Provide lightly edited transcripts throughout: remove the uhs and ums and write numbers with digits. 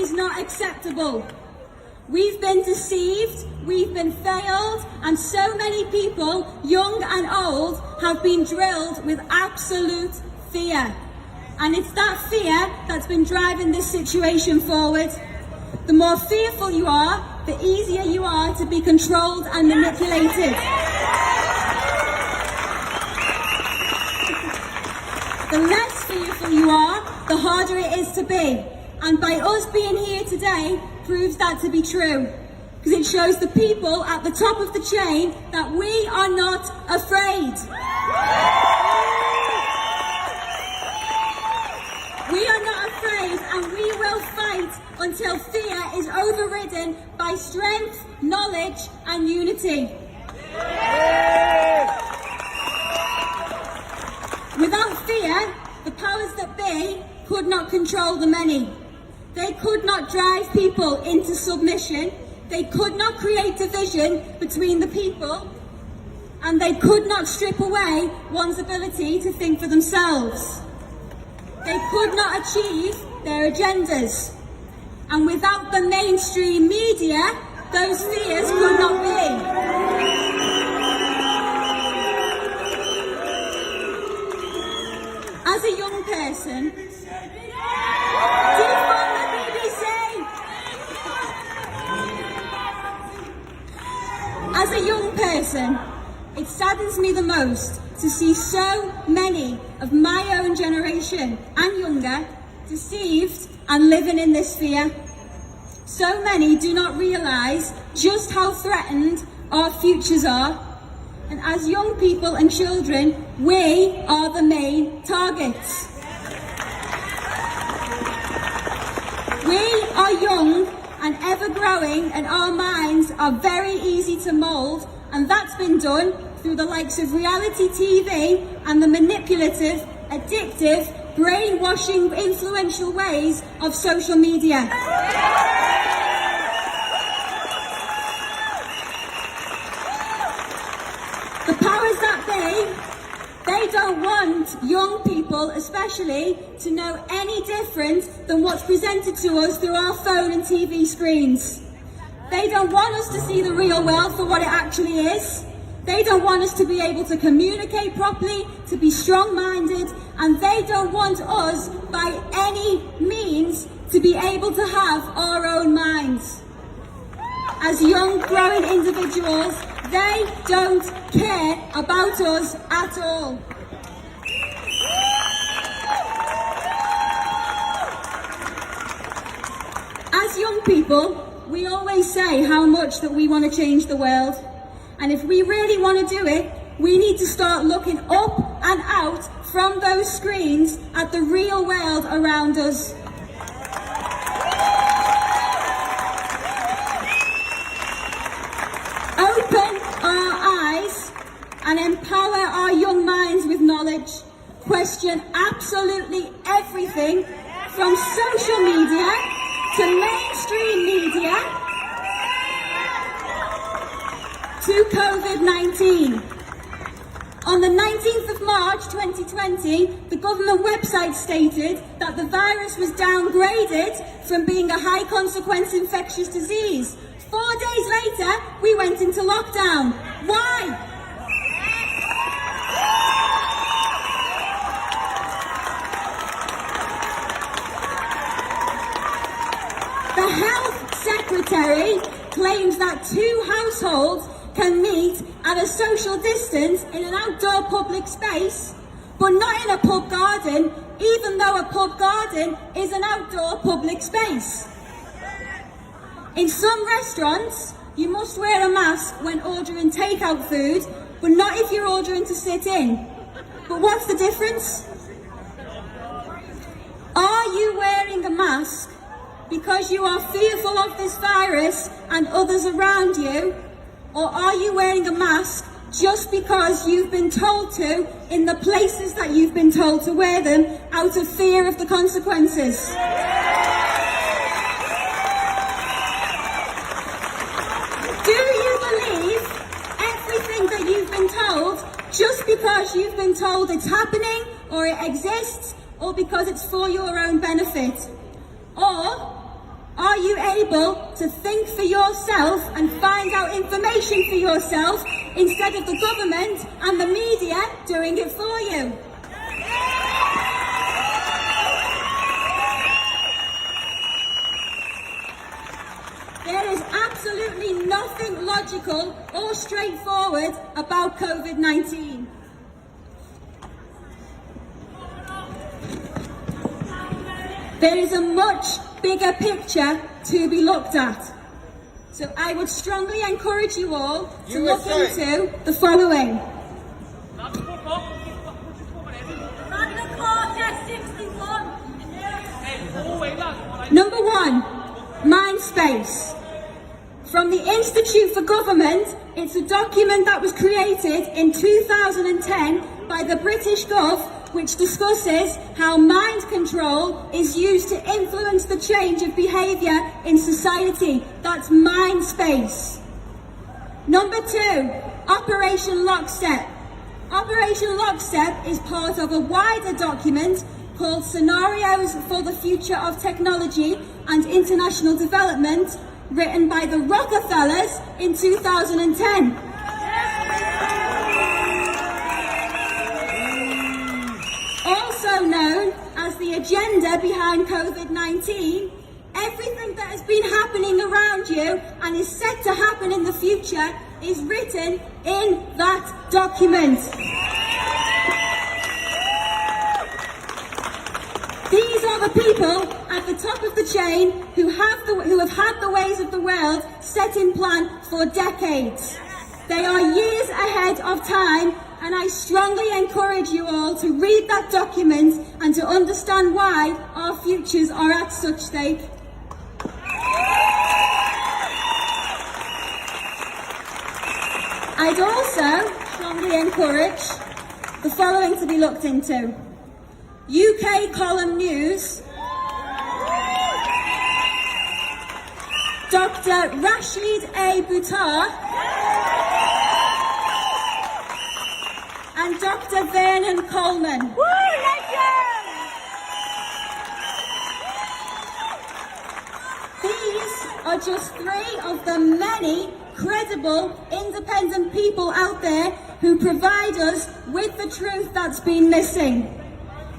is not acceptable. We've been deceived, we've been failed, and so many people, young and old, have been drilled with absolute fear. And it's that fear that's been driving this situation forward. The more fearful you are, the easier you are to be controlled and manipulated. The less fearful you are, the harder it is to be. And by us being here today proves that to be true. Because it shows the people at the top of the chain that we are not afraid. We are not afraid, and we will fight until fear is overridden by strength, knowledge and unity. Without fear, the powers that be could not control the many. They could not drive people into submission. They could not create division between the people. And they could not strip away one's ability to think for themselves. They could not achieve their agendas. And without the mainstream media, those fears could not be. As a young person, defund the BBC! As a young person, it saddens me the most to see so many of my own generation and younger deceived and living in this fear. So many do not realise just how threatened our futures are. And as young people and children, we are the main targets. We are young and ever growing, and our minds are very easy to mould, and that's been done through the likes of reality TV and the manipulative, addictive, brainwashing, influential ways of social media. The powers that be, they don't want young people especially to know any different than what's presented to us through our phone and TV screens. They don't want us to see the real world for what it actually is. They don't want us to be able to communicate properly, to be strong-minded, and they don't want us by any means to be able to have our own minds. As young, growing individuals, they don't care about us at all. As young people, we always say how much that we want to change the world. And if we really want to do it, we need to start looking up and out from those screens at the real world around us. Open our eyes and empower our young minds with knowledge. Question absolutely everything from social media to mainstream media to COVID-19. On the 19th of March 2020, the government website stated that the virus was downgraded from being a high consequence infectious disease. 4 days later, we went into lockdown. Why? The Health Secretary claims that 2 households can meet at a social distance in an outdoor public space, but not in a pub garden, even though a pub garden is an outdoor public space. In some restaurants, you must wear a mask when ordering takeout food, but not if you're ordering to sit in. But what's the difference? Are you wearing a mask because you are fearful of this virus and others around you? Or are you wearing a mask just because you've been told to in the places that you've been told to wear them out of fear of the consequences? Do you believe everything that you've been told just because you've been told it's happening or it exists or because it's for your own benefit? Or Are you able to think for yourself and find out information for yourself instead of the government and the media doing it for you? There is absolutely nothing logical or straightforward about COVID-19. There is a much bigger picture to be looked at. So I would strongly encourage you all to look into the following. Number one, mind space. From the Institute for Government, it's a document that was created in 2010 by the British Gov, which discusses how mind control is used to influence the change of behaviour in society. That's mind space. Number two, Operation Lockstep. Operation Lockstep is part of a wider document called Scenarios for the Future of Technology and International Development, written by the Rockefellers in 2010. Also known as the agenda behind COVID-19, everything that has been happening around you and is set to happen in the future is written in that document. These are the people at the top of the chain who have had the ways of the world set in plan for decades. They are years ahead of time, and I strongly encourage you all to read that document and to understand why our futures are at such stake. I'd also strongly encourage the following to be looked into. UK Column News, Dr. Rashid A. Buttar and Dr. Vernon Coleman. These are just three of the many credible, independent people out there who provide us with the truth that's been missing,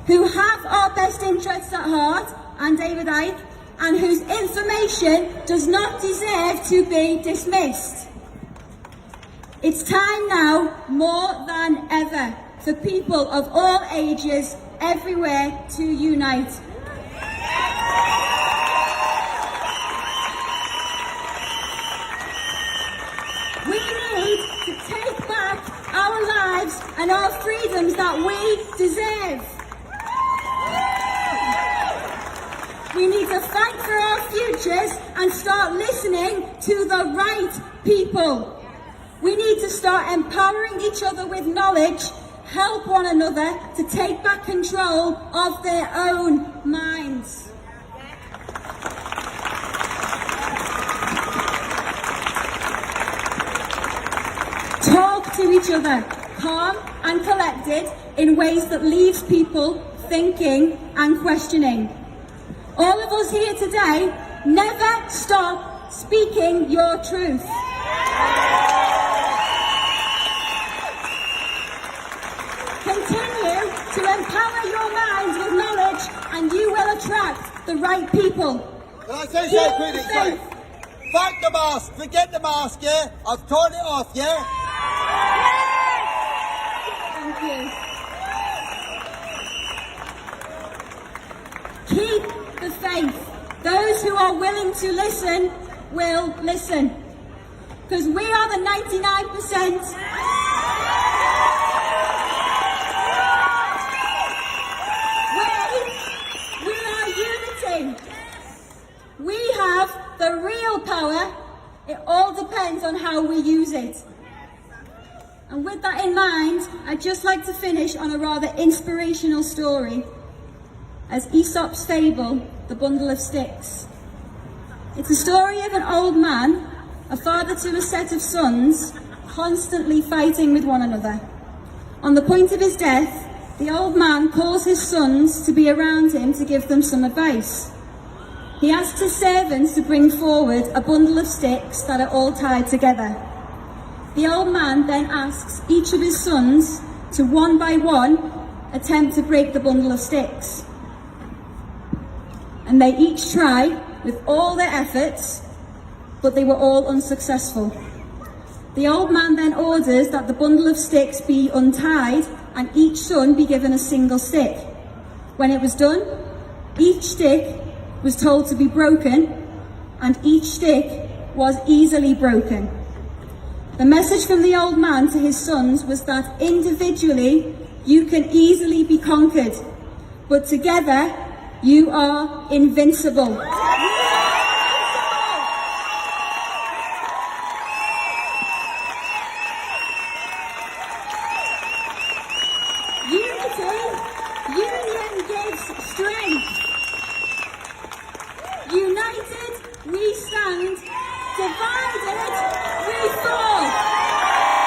who have our best interests at heart, and David Icke, and whose information does not deserve to be dismissed. It's time now, more than ever, for people of all ages everywhere to unite. We need to take back our lives and our freedoms that we deserve. We need to fight for our futures and start listening to the right people. We need to start empowering each other with knowledge, help one another to take back control of their own minds. Talk to each other, calm and collected, in ways that leaves people thinking and questioning. All of us here today, never stop speaking your truth. Continue to empower your minds with knowledge, and you will attract the right people. Can I say something quickly? Sorry. Fuck the mask. Forget the mask, yeah? I've torn it off, yeah? Thank you. Keep the faith. Those who are willing to listen will listen. Because we are the 99%. We are unity. We have the real power. It all depends on how we use it. And with that in mind, I'd just like to finish on a rather inspirational story as Aesop's fable, The Bundle of Sticks. It's a story of an old man, a father to a set of sons, constantly fighting with one another. On the point of his death, the old man calls his sons to be around him to give them some advice. he asks his servants to bring forward a bundle of sticks that are all tied together. The old man then asks each of his sons to one by one attempt to break the bundle of sticks. And they each try with all their efforts, but they were all unsuccessful. The old man then orders that the bundle of sticks be untied and each son be given a single stick. When it was done, each stick was told to be broken, and each stick was easily broken. The message from the old man to his sons was that individually you can easily be conquered, but together you are invincible. Union gives strength. United we stand, divided